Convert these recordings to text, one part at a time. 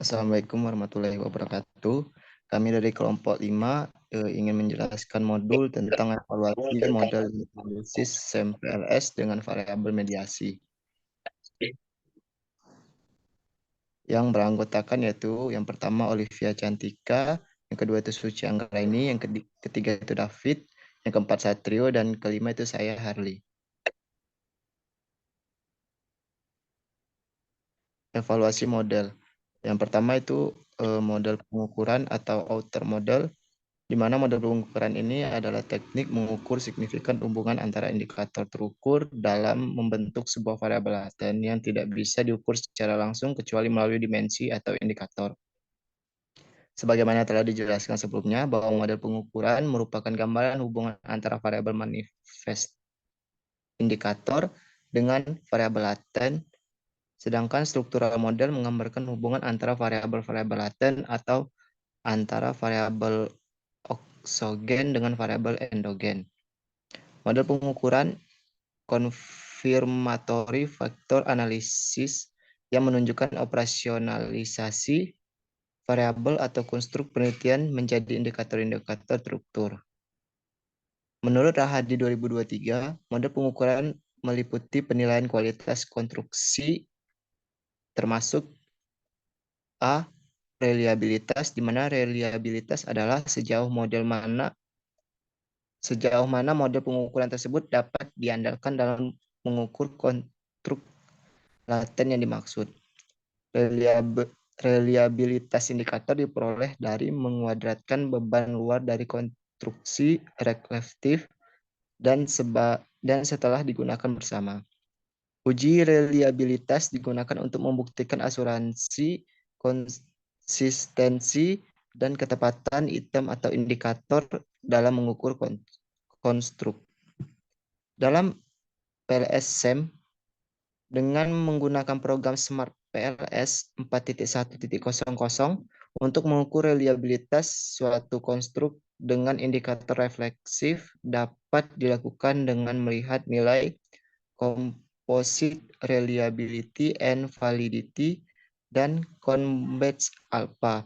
Assalamualaikum warahmatullahi wabarakatuh. Kami dari kelompok 5 ingin menjelaskan modul tentang evaluasi model analisis SEM-PLS dengan variabel mediasi. Yang beranggotakan yaitu yang pertama Olivia Cantika, yang kedua itu Suci Anggraini, yang ketiga itu David, yang keempat Satrio, dan kelima itu saya, Harley. Evaluasi model. Yang pertama itu model pengukuran atau outer model, di mana model pengukuran ini adalah teknik mengukur signifikan hubungan antara indikator terukur dalam membentuk sebuah variabel laten yang tidak bisa diukur secara langsung kecuali melalui dimensi atau indikator. Sebagaimana telah dijelaskan sebelumnya, bahwa model pengukuran merupakan gambaran hubungan antara variabel manifest indikator dengan variabel laten, sedangkan struktural model menggambarkan hubungan antara variabel-variabel laten atau antara variabel oksogen dengan variabel endogen. Model pengukuran confirmatory factor analysis yang menunjukkan operasionalisasi variabel atau konstruk penelitian menjadi indikator-indikator struktur. Menurut Rahadi 2023, model pengukuran meliputi penilaian kualitas konstruksi termasuk A. Reliabilitas, di mana reliabilitas adalah sejauh mana model pengukuran tersebut dapat diandalkan dalam mengukur konstruk laten yang dimaksud. Reliabilitas indikator diperoleh dari menguadratkan beban luar dari konstruksi reflektif dan setelah digunakan bersama. Uji reliabilitas digunakan untuk membuktikan asuransi, konsistensi, dan ketepatan item atau indikator dalam mengukur konstruk. Dalam PLS SEM, dengan menggunakan program Smart PLS 4.1.00 untuk mengukur reliabilitas suatu konstruk dengan indikator refleksif dapat dilakukan dengan melihat nilai composite reliability and validity dan convex alpha,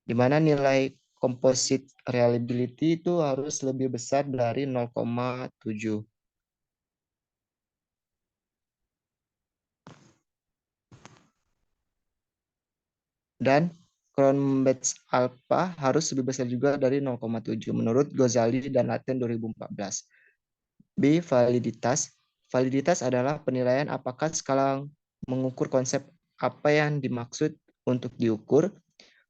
di mana nilai composite reliability itu harus lebih besar dari 0,7. Dan convex alpha harus lebih besar juga dari 0,7 menurut Ghazali dan Laten 2014. B. Validitas. Validitas adalah penilaian apakah skala mengukur konsep apa yang dimaksud untuk diukur.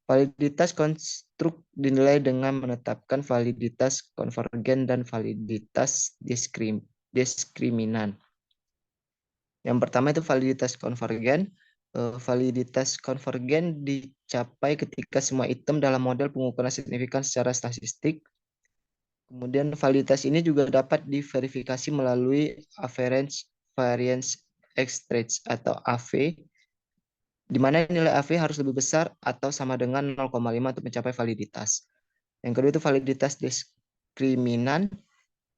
Validitas konstruk dinilai dengan menetapkan validitas konvergen dan validitas diskriminan. Yang pertama itu validitas konvergen. Validitas konvergen dicapai ketika semua item dalam model pengukuran signifikan secara statistik. Kemudian validitas ini juga dapat diverifikasi melalui average variance extract atau AV, di mana nilai AV harus lebih besar atau sama dengan 0,5 untuk mencapai validitas. Yang kedua itu validitas diskriminan,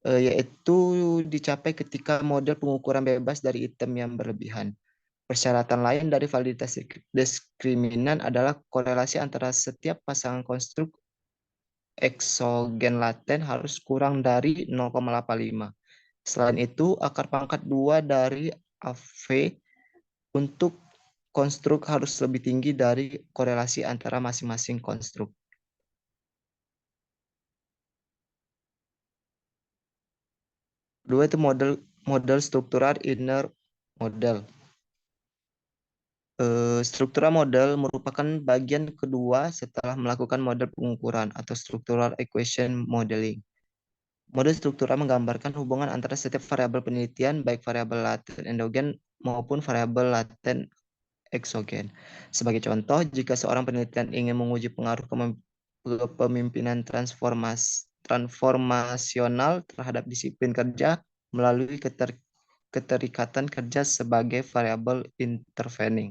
yaitu dicapai ketika model pengukuran bebas dari item yang berlebihan. Persyaratan lain dari validitas diskriminan adalah korelasi antara setiap pasangan konstruk eksogen laten harus kurang dari 0,85. Selain itu, akar pangkat 2 dari AV untuk konstruk harus lebih tinggi dari korelasi antara masing-masing konstruk. Dua itu model struktural inner model. Struktural model merupakan bagian kedua setelah melakukan model pengukuran atau structural equation modeling. Model struktural menggambarkan hubungan antara setiap variabel penelitian, baik variabel laten endogen maupun variabel laten eksogen. Sebagai contoh, jika seorang penelitian ingin menguji pengaruh kepemimpinan transformasional terhadap disiplin kerja melalui keterikatan kerja sebagai variabel intervening,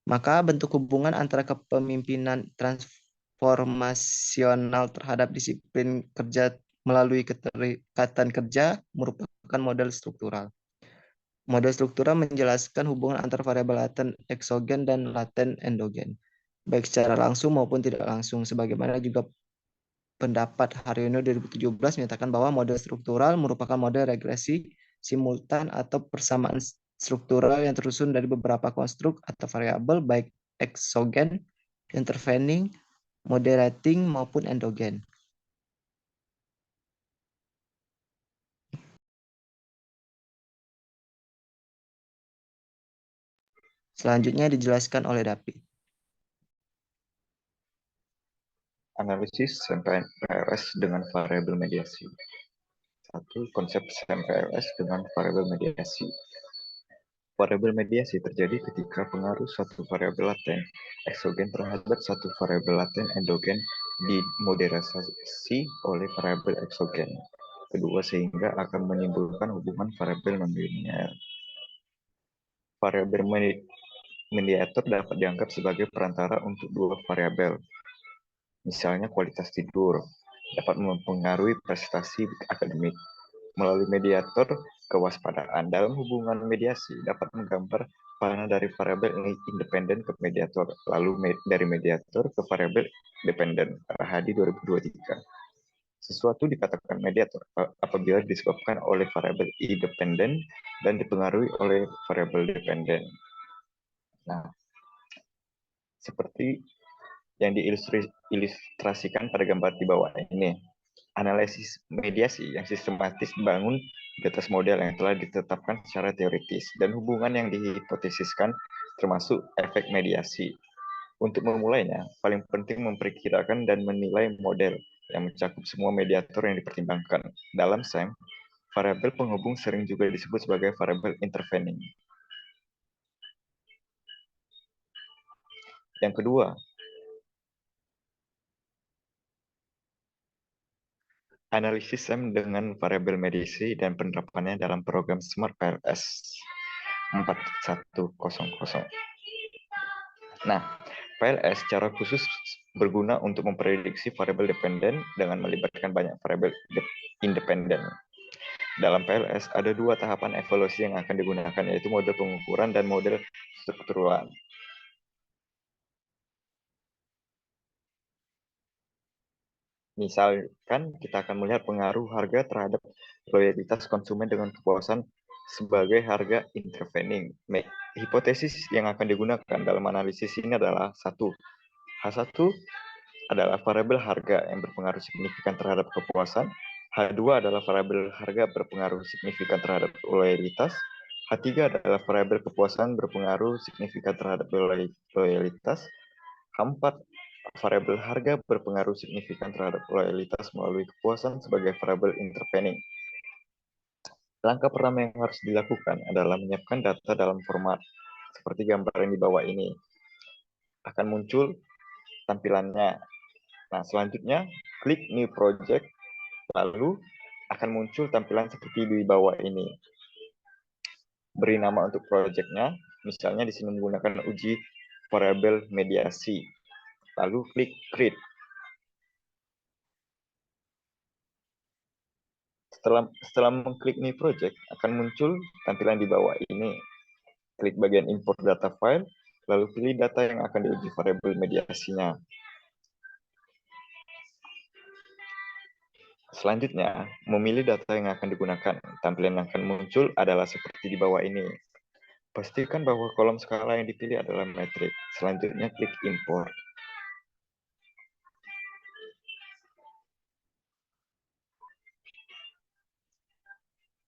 maka bentuk hubungan antara kepemimpinan transformasional terhadap disiplin kerja melalui keterikatan kerja merupakan model struktural. Model struktural menjelaskan hubungan antar variabel laten eksogen dan laten endogen, baik secara langsung maupun tidak langsung, sebagaimana juga pendapat Haryono 2017 menyatakan bahwa model struktural merupakan model regresi simultan atau persamaan struktural yang tersusun dari beberapa konstruk atau variabel baik eksogen, intervening, moderating maupun endogen. Selanjutnya dijelaskan oleh Dapi. Analisis SEM-PLS dengan variabel mediasi. Satu, konsep SEM-PLS dengan variabel mediasi. Variabel mediasi terjadi ketika pengaruh suatu variabel laten eksogen terhadap satu variabel laten endogen dimoderasi oleh variabel eksogen. Kedua, sehingga akan menimbulkan hubungan variabel non-linear. Variabel mediator dapat dianggap sebagai perantara untuk dua variabel. Misalnya kualitas tidur dapat mempengaruhi prestasi akademik. Melalui mediator, kewaspadaan dalam hubungan mediasi dapat menggambar panah dari variabel independen ke mediator, lalu dari mediator ke variabel dependen. Hadi 2023. Sesuatu dikatakan mediator apabila disebabkan oleh variabel independen dan dipengaruhi oleh variabel dependen. Nah, seperti yang diilustrasikan pada gambar di bawah ini. Analisis mediasi yang sistematis dibangun di atas model yang telah ditetapkan secara teoritis dan hubungan yang dihipotesiskan termasuk efek mediasi. Untuk memulainya, paling penting memperkirakan dan menilai model yang mencakup semua mediator yang dipertimbangkan. Dalam SEM, variabel penghubung sering juga disebut sebagai variabel intervening. Yang kedua, analisis SEM dengan variabel mediasi dan penerapannya dalam program Smart PLS 4100. Nah, PLS secara khusus berguna untuk memprediksi variabel dependen dengan melibatkan banyak variabel independen. Dalam PLS ada dua tahapan evaluasi yang akan digunakan, yaitu model pengukuran dan model struktural. Misalkan kita akan melihat pengaruh harga terhadap loyalitas konsumen dengan kepuasan sebagai harga intervening. Hipotesis yang akan digunakan dalam analisis ini adalah H1 adalah variabel harga yang berpengaruh signifikan terhadap kepuasan. H2 adalah variabel harga berpengaruh signifikan terhadap loyalitas. H3 adalah variabel kepuasan berpengaruh signifikan terhadap loyalitas. H4 variabel harga berpengaruh signifikan terhadap loyalitas melalui kepuasan sebagai variabel intervening. Langkah pertama yang harus dilakukan adalah menyiapkan data dalam format seperti gambar yang di bawah ini. Akan muncul tampilannya. Nah, selanjutnya klik New Project, lalu akan muncul tampilan seperti di bawah ini. Beri nama untuk projectnya, misalnya di sini menggunakan uji variabel mediasi. Lalu klik Create. Setelah mengklik New Project, akan muncul tampilan di bawah ini. Klik bagian Import Data File, lalu pilih data yang akan diuji variabel mediasinya. Selanjutnya, memilih data yang akan digunakan. Tampilan yang akan muncul adalah seperti di bawah ini. Pastikan bahwa kolom skala yang dipilih adalah metrik. Selanjutnya, klik Import.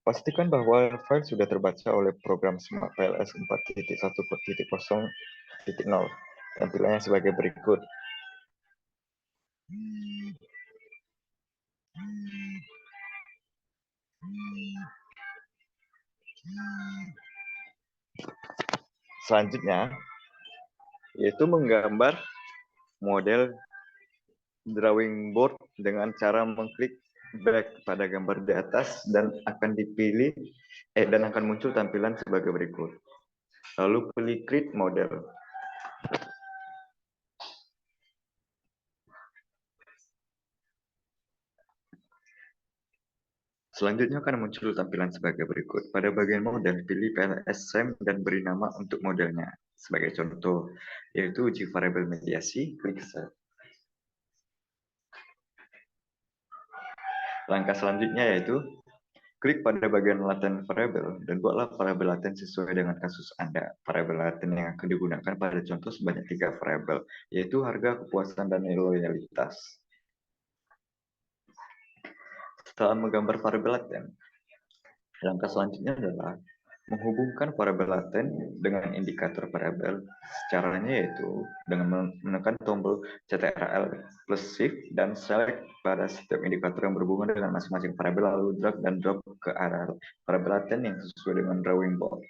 Pastikan bahwa file sudah terbaca oleh program Smart PLS 4.1.0. Tampilannya sebagai berikut. Selanjutnya, yaitu menggambar model drawing board dengan cara mengklik back pada gambar di atas dan akan dipilih dan akan muncul tampilan sebagai berikut. Lalu pilih create model. Selanjutnya akan muncul tampilan sebagai berikut. Pada bagian model, pilih PLS SEM dan beri nama untuk modelnya. Sebagai contoh, yaitu uji variabel mediasi, klik Set. Langkah selanjutnya yaitu klik pada bagian laten variabel dan buatlah variabel laten sesuai dengan kasus Anda. Variabel laten yang akan digunakan pada contoh sebanyak 3 variabel, yaitu harga, kepuasan, dan loyalitas. Setelah menggambar variabel laten, langkah selanjutnya adalah menghubungkan variabel laten dengan indikator variabel. Caranya yaitu dengan menekan tombol Ctrl plus Shift dan select pada setiap indikator yang berhubungan dengan masing-masing variabel, lalu drag dan drop ke arah variabel laten yang sesuai dengan drawing board.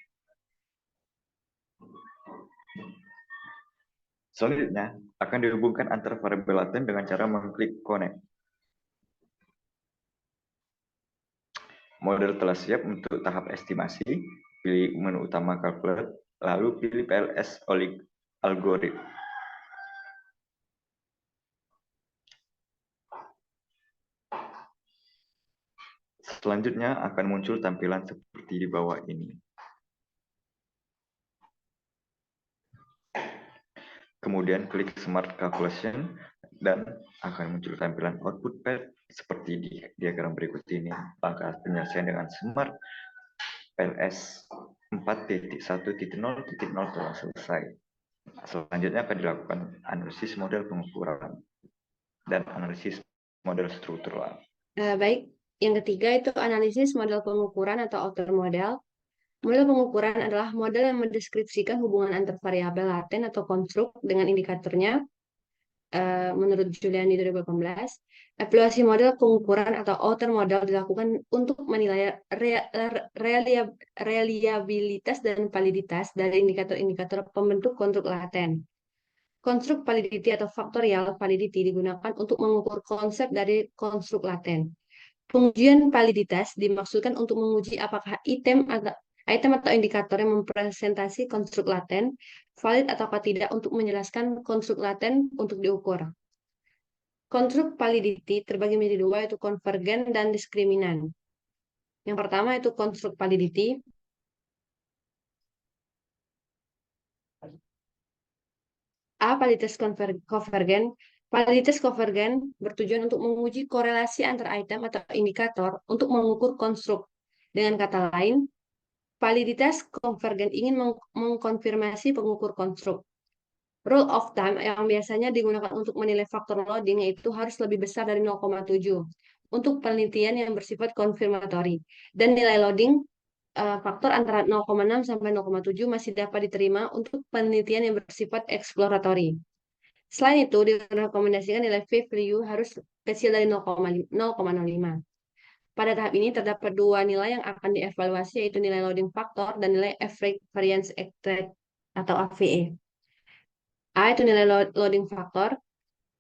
Selanjutnya, akan dihubungkan antar variabel laten dengan cara mengklik Connect. Model telah siap untuk tahap estimasi. Pilih menu utama Calculate, lalu pilih PLS Algorithm. Selanjutnya akan muncul tampilan seperti di bawah ini. Kemudian klik Smart Calculation dan akan muncul tampilan output pad seperti di diagram berikut ini. Langkah penyelesaian dengan Smart PLS 4.1.0.0 telah selesai. Selanjutnya akan dilakukan analisis model pengukuran dan analisis model struktural. Baik, yang ketiga itu analisis model pengukuran atau outer model. Model pengukuran adalah model yang mendeskripsikan hubungan antar variabel laten atau konstruk dengan indikatornya. Menurut Juliani 2018, evaluasi model pengukuran atau outer model dilakukan untuk menilai reliabilitas dan validitas dari indikator-indikator pembentuk konstruk laten. Konstruk validity atau factorial validity digunakan untuk mengukur konsep dari konstruk laten. Pengujian validitas dimaksudkan untuk menguji apakah item atau indikator yang mempresentasi konstruk laten valid ataukah tidak untuk menjelaskan konstruk laten untuk diukur. Konstruk validity terbagi menjadi dua, yaitu konvergen dan diskriminan. Yang pertama itu konstruk validity. A. Validitas konvergen. Validitas konvergen bertujuan untuk menguji korelasi antar item atau indikator untuk mengukur konstruk. Dengan kata lain, validitas konvergen ingin mengkonfirmasi pengukur konstruk. Rule of thumb yang biasanya digunakan untuk menilai faktor loading yaitu harus lebih besar dari 0,7 untuk penelitian yang bersifat konfirmatori. Dan nilai loading faktor antara 0,6 sampai 0,7 masih dapat diterima untuk penelitian yang bersifat eksploratory. Selain itu, direkomendasikan nilai p-value harus kecil dari 0,05. Pada tahap ini terdapat dua nilai yang akan dievaluasi, yaitu nilai loading factor dan nilai average variance extract atau AVE. A itu nilai loading factor.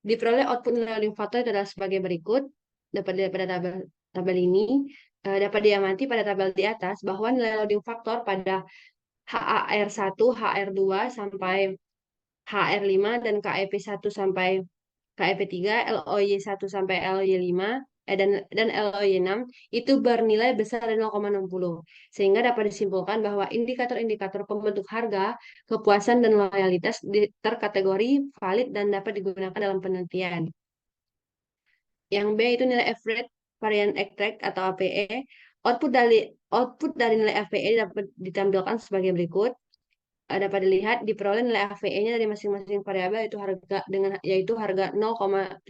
Diperoleh output nilai loading factor itu adalah sebagai berikut. Dapat dilihat pada tabel ini. Dapat diamati pada tabel di atas bahwa nilai loading factor pada HAR1, HR2 sampai HR5 dan KEP1 sampai KEP3, LOY1 sampai LOY5 dan LOY6 itu bernilai besar dari 0,60. Sehingga dapat disimpulkan bahwa indikator-indikator pembentuk harga, kepuasan dan loyalitas terkategori valid dan dapat digunakan dalam penelitian. Yang B itu nilai average variance extract atau APE. Output dari nilai APE dapat ditampilkan sebagai berikut. Dapat dilihat diperoleh nilai AVE-nya dari masing-masing variabel yaitu harga 0,702,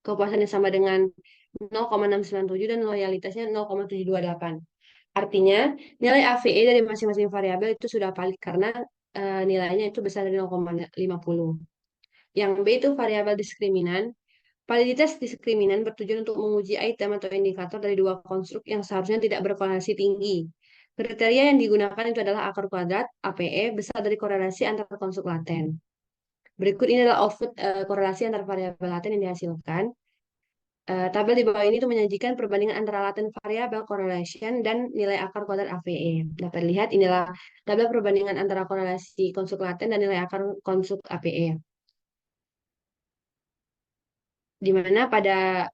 kepuasannya sama dengan 0,697 dan loyalitasnya 0,728. Artinya, nilai AVE dari masing-masing variabel itu sudah valid karena nilainya itu besar dari 0,50. Yang B itu variabel diskriminan. Validitas diskriminan bertujuan untuk menguji item atau indikator dari dua konstruk yang seharusnya tidak berkorelasi tinggi. Kriteria yang digunakan itu adalah akar kuadrat, APE, besar dari korelasi antar konstruk laten. Berikut ini adalah output korelasi antar variabel laten yang dihasilkan. Tabel di bawah ini itu menyajikan perbandingan antara laten variabel correlation dan nilai akar kuadrat AVE. Dapat dilihat inilah tabel perbandingan antara korelasi konstruk laten dan nilai akar konstruk APE. Di mana pada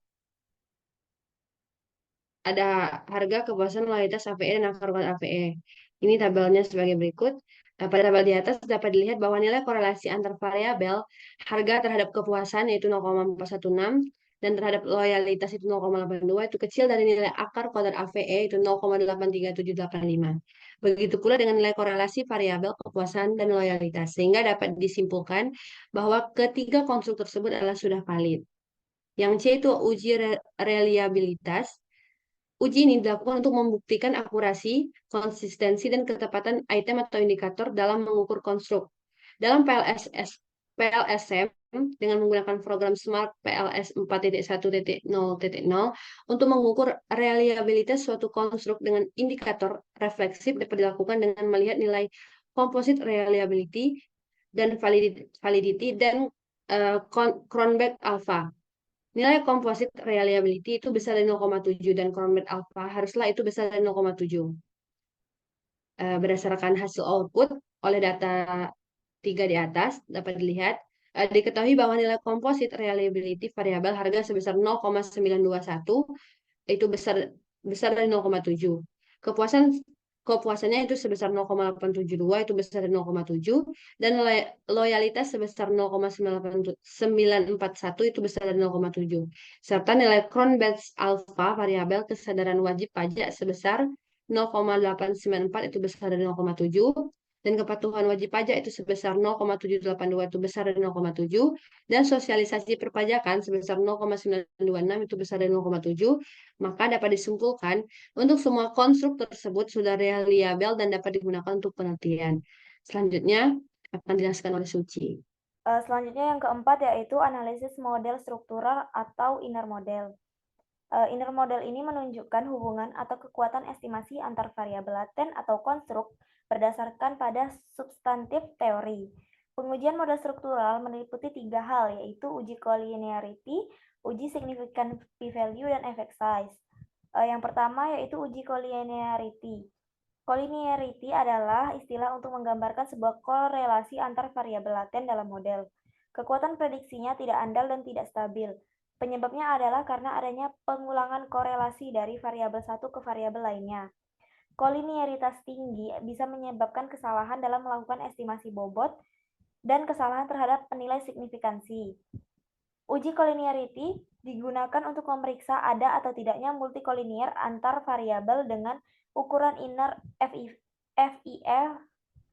ada harga, kepuasan, loyalitas AVE, dan akar kuat AVE. Ini tabelnya sebagai berikut. Pada tabel di atas dapat dilihat bahwa nilai korelasi antar variabel harga terhadap kepuasan yaitu 0,416 dan terhadap loyalitas itu 0,82 itu kecil dari nilai akar kuadrat AVE itu 0,83785. Begitu pula dengan nilai korelasi variabel kepuasan dan loyalitas, sehingga dapat disimpulkan bahwa ketiga konstruk tersebut adalah sudah valid. Yang C itu uji reliabilitas. Uji ini dilakukan untuk membuktikan akurasi, konsistensi, dan ketepatan item atau indikator dalam mengukur konstruk. Dalam PLSM dengan menggunakan program Smart PLS 4.1.0.0 untuk mengukur reliabilitas suatu konstruk dengan indikator refleksif dapat dilakukan dengan melihat nilai composite reliability dan validity dan Cronbach alpha. Nilai composite reliability itu besar dari 0,7 dan Cronbach alpha haruslah itu besar dari 0,7. Berdasarkan hasil output oleh data 3 di atas dapat dilihat diketahui bahwa nilai composite reliability variabel harga sebesar 0,921 itu besar dari 0,7. Kepuasannya itu sebesar 0,872 itu besar dari 0,7 dan loyalitas sebesar 0,941 itu besar dari 0,7 serta nilai Cronbach alpha variabel kesadaran wajib pajak sebesar 0,894 itu besar dari 0,7 dan kepatuhan wajib pajak itu sebesar 0,782 itu besar dari 0,7 dan sosialisasi perpajakan sebesar 0,926 itu besar dari 0,7, maka dapat disimpulkan untuk semua konstruk tersebut sudah reliabel dan dapat digunakan untuk penelitian. Selanjutnya akan dijelaskan oleh Suci. Selanjutnya yang keempat yaitu analisis model struktural atau inner model. Inner model ini menunjukkan hubungan atau kekuatan estimasi antar variabel laten atau konstruk berdasarkan pada substantif teori. Pengujian model struktural meliputi 3 hal, yaitu uji collinearity, uji significant p-value, dan effect size. Yang pertama yaitu uji collinearity. Collinearity adalah istilah untuk menggambarkan sebuah korelasi antar variabel laten dalam model. Kekuatan prediksinya tidak andal dan tidak stabil. Penyebabnya adalah karena adanya pengulangan korelasi dari variabel satu ke variabel lainnya. Koliniaritas tinggi bisa menyebabkan kesalahan dalam melakukan estimasi bobot dan kesalahan terhadap penilai signifikansi. Uji collinearity digunakan untuk memeriksa ada atau tidaknya multikolinier antar variabel dengan ukuran inner FIF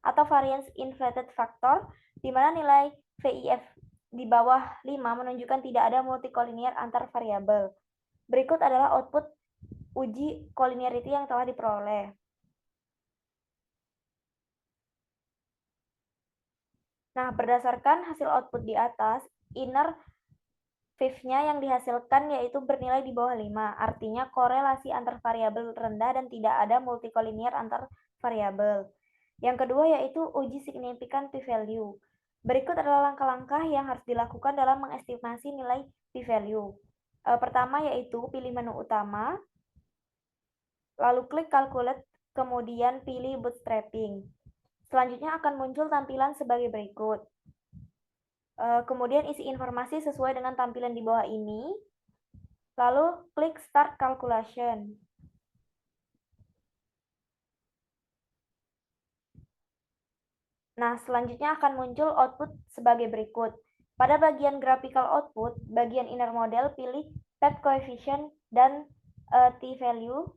atau variance inflated factor, di mana nilai VIF di bawah 5 menunjukkan tidak ada multikolinier antar variabel. Berikut adalah output uji collinearity yang telah diperoleh. Nah, berdasarkan hasil output di atas, inner FIF-nya yang dihasilkan yaitu bernilai di bawah 5, artinya korelasi antar variabel rendah dan tidak ada multikolinier antar variabel. Yang kedua yaitu uji signifikan p-value. Berikut adalah langkah-langkah yang harus dilakukan dalam mengestimasi nilai p-value. Pertama yaitu pilih menu utama, lalu klik calculate, kemudian pilih bootstrapping. Selanjutnya akan muncul tampilan sebagai berikut. Kemudian isi informasi sesuai dengan tampilan di bawah ini. Lalu klik Start Calculation. Nah, selanjutnya akan muncul output sebagai berikut. Pada bagian graphical output, bagian inner model pilih path coefficient dan t-value.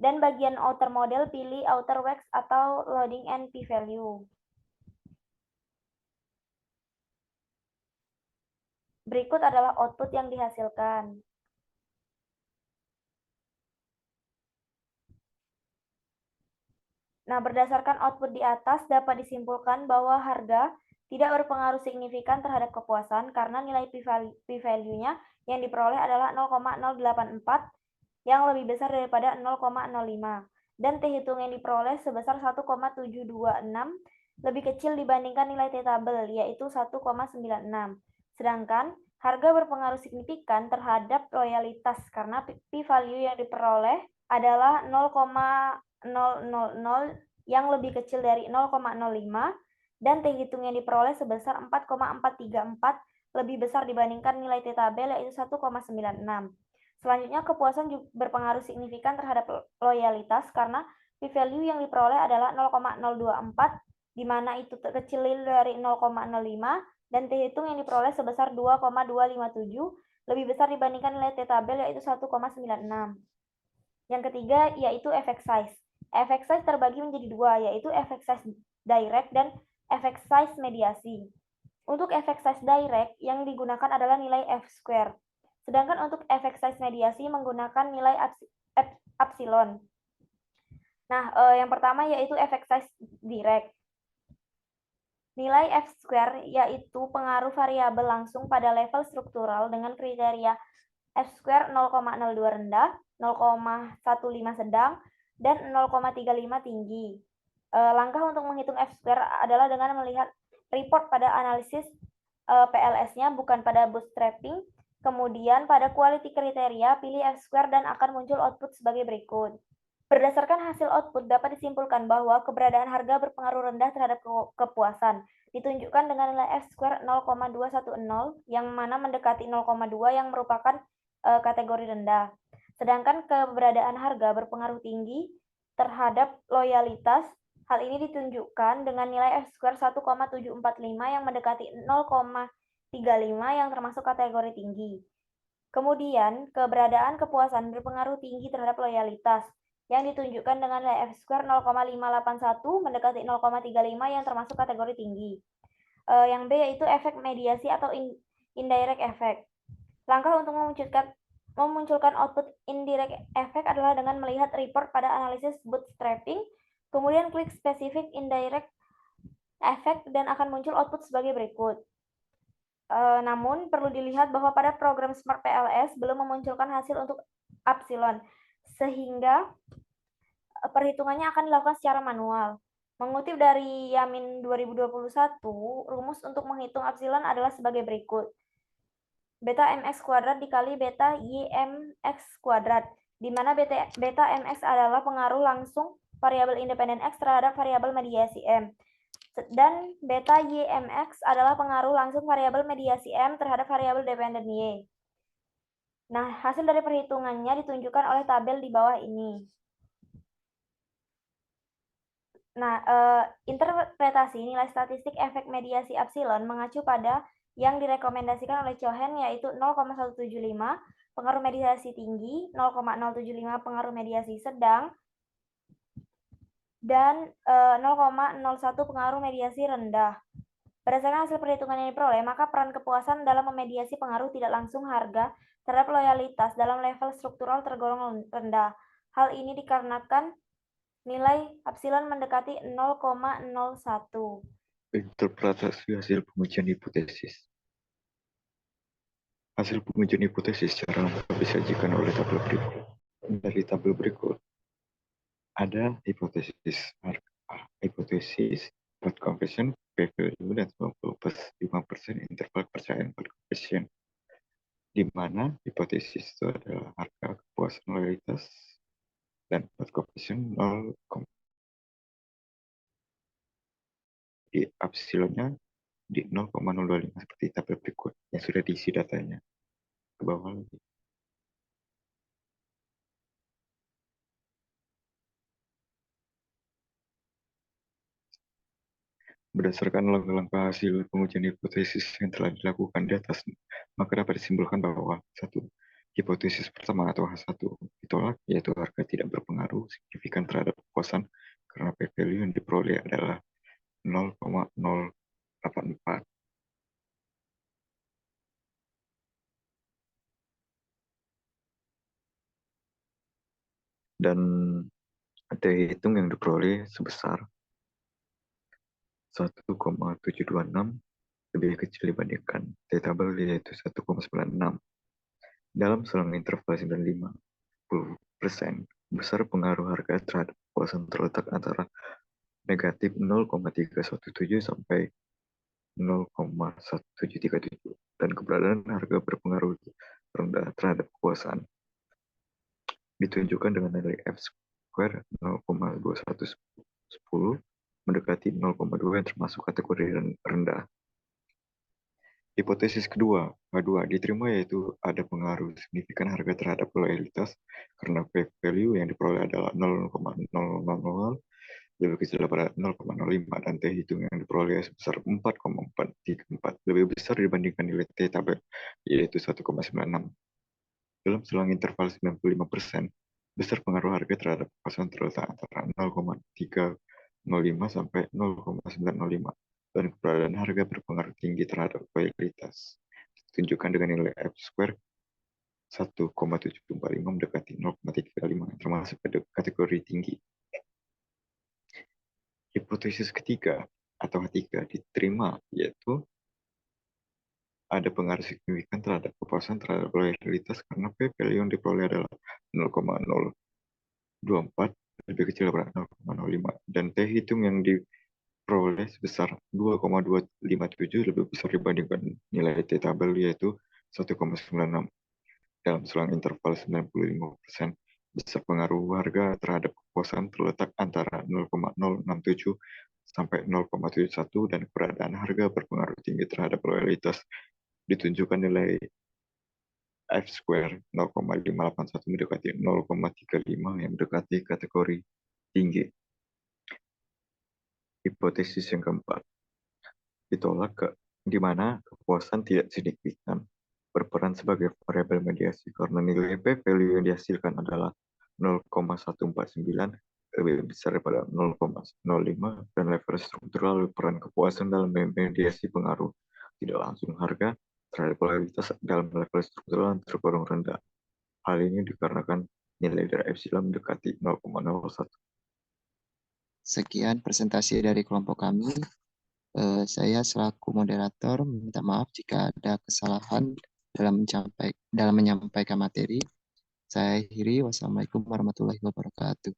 Dan bagian outer model pilih outer wax atau loading and p-value. Berikut adalah output yang dihasilkan. Nah, berdasarkan output di atas dapat disimpulkan bahwa harga tidak berpengaruh signifikan terhadap kepuasan karena nilai p-value-nya yang diperoleh adalah 0,084 yang lebih besar daripada 0,05 dan t-hitung yang diperoleh sebesar 1,726 lebih kecil dibandingkan nilai t-tabel yaitu 1,96. Sedangkan harga berpengaruh signifikan terhadap loyalitas karena p-value yang diperoleh adalah 0,000 yang lebih kecil dari 0,05 dan t-hitung yang diperoleh sebesar 4,434 lebih besar dibandingkan nilai t-tabel yaitu 1,96. Selanjutnya, kepuasan juga berpengaruh signifikan terhadap loyalitas karena p-value yang diperoleh adalah 0,024, di mana itu kecil dari 0,05, dan t-hitung yang diperoleh sebesar 2,257, lebih besar dibandingkan nilai t-tabel yaitu 1,96. Yang ketiga yaitu effect size. Effect size terbagi menjadi dua, yaitu effect size direct dan effect size mediasi. Untuk effect size direct yang digunakan adalah nilai F-square. Sedangkan untuk effect size mediasi menggunakan nilai epsilon. Nah, yang pertama yaitu effect size direct. Nilai F-square yaitu pengaruh variabel langsung pada level struktural dengan kriteria F-square 0,02 rendah, 0,15 sedang, dan 0,35 tinggi. Langkah untuk menghitung F-square adalah dengan melihat report pada analisis PLS-nya, bukan pada bootstrapping. Kemudian pada quality kriteria, pilih F-square dan akan muncul output sebagai berikut. Berdasarkan hasil output, dapat disimpulkan bahwa keberadaan harga berpengaruh rendah terhadap kepuasan. Ditunjukkan dengan nilai F-square 0,210, yang mana mendekati 0,2 yang merupakan kategori rendah. Sedangkan keberadaan harga berpengaruh tinggi terhadap loyalitas. Hal ini ditunjukkan dengan nilai F-square 1,745 yang mendekati 0,35 yang termasuk kategori tinggi. Kemudian, keberadaan kepuasan berpengaruh tinggi terhadap loyalitas yang ditunjukkan dengan nilai F-square 0,581 mendekati 0,35 yang termasuk kategori tinggi. Yang B yaitu efek mediasi atau indirect effect. Langkah untuk memunculkan output indirect effect adalah dengan melihat report pada analisis bootstrapping, kemudian klik spesifik indirect effect dan akan muncul output sebagai berikut. Namun perlu dilihat bahwa pada program Smart PLS belum memunculkan hasil untuk epsilon, sehingga perhitungannya akan dilakukan secara manual. Mengutip dari Yamin 2021, rumus untuk menghitung epsilon adalah sebagai berikut. Beta mx kuadrat dikali beta ymx kuadrat, di mana beta mx adalah pengaruh langsung variabel independen x terhadap variabel mediasi m. Dan beta ymx adalah pengaruh langsung variabel mediasi m terhadap variabel dependen y. Nah, hasil dari perhitungannya ditunjukkan oleh tabel di bawah ini. Nah, interpretasi nilai statistik efek mediasi epsilon mengacu pada yang direkomendasikan oleh Cohen, yaitu 0,175 pengaruh mediasi tinggi, 0,075 pengaruh mediasi sedang, dan 0,01 pengaruh mediasi rendah. Berdasarkan hasil perhitungan yang diperoleh, maka peran kepuasan dalam memediasi pengaruh tidak langsung harga terhadap loyalitas dalam level struktural tergolong rendah. Hal ini dikarenakan nilai epsilon mendekati 0,01. Interpretasi hasil pengujian hipotesis. Hasil pengujian hipotesis secara lengkap disajikan oleh tabel berikut. Dari tabel berikut, ada hipotesis path conversion, p-value, dan 95% interval kepercayaan path conversion, di mana hipotesis itu adalah harga kepuasan loyalitas dan path conversion 0, di epsilonnya di 0,025 seperti tabel berikut yang sudah diisi datanya. Ke bawah lagi. Berdasarkan langkah-langkah hasil pengujian hipotesis yang telah dilakukan di atas, maka dapat disimpulkan bahwa satu, hipotesis pertama atau H1 ditolak, yaitu harga tidak berpengaruh signifikan terhadap kepuasan karena p-value yang diperoleh adalah 0,084. Dan t-hitung yang diperoleh sebesar 1,726 lebih kecil dibandingkan t-tabel, yaitu 1,96. Dalam selang interval 95% besar pengaruh harga terhadap kepuasan terletak antara negatif 0,317 sampai 0,1737, dan keberadaan harga berpengaruh rendah terhadap kepuasan ditunjukkan dengan nilai F-square 0,2110 mendekati 0,2 yang termasuk kategori rendah. Hipotesis kedua, H2 diterima yaitu ada pengaruh signifikan harga terhadap loyalitas karena p-value yang diperoleh adalah 0,000 lebih kecil daripada 0,05 dan T hitung yang diperoleh sebesar 4,434 lebih besar dibandingkan nilai T tabel yaitu 1,96. Dalam selang interval 95%, besar pengaruh harga terhadap kepuasan terletak antara 0,305 sampai 0,905 dan keberadaan harga berpengaruh tinggi terhadap loyalitas. Ditunjukkan dengan nilai F-square 1,745 mendekati 0,35 termasuk kategori tinggi. Hipotesis ketiga atau H3 diterima yaitu ada pengaruh signifikan terhadap kepuasan terhadap loyalitas karena p-value yang diperoleh adalah 0,024 lebih kecil daripada 0,05 dan T hitung yang diperoleh sebesar 2,257 lebih besar dibandingkan nilai T tabel yaitu 1,96. Dalam selang interval 95%, besar pengaruh harga terhadap kepuasan terletak antara 0,067 sampai 0,71 dan keberadaan harga berpengaruh tinggi terhadap loyalitas ditunjukkan nilai F-square 0,581 mendekati 0,35 yang mendekati kategori tinggi. Hipotesis yang keempat ditolak di mana kepuasan tidak signifikan berperan sebagai variabel mediasi karena nilai p-value yang dihasilkan adalah 0,149 lebih besar daripada 0,05 dan level struktural peran kepuasan dalam mediasi pengaruh tidak langsung harga terhadap loyalitas dalam level struktural tergolong rendah. Hal ini dikarenakan nilai dari epsilon mendekati 0,01. Sekian presentasi dari kelompok kami. Saya selaku moderator minta maaf jika ada kesalahan dalam menyampaikan materi. Saya akhiri. Wassalamualaikum warahmatullahi wabarakatuh.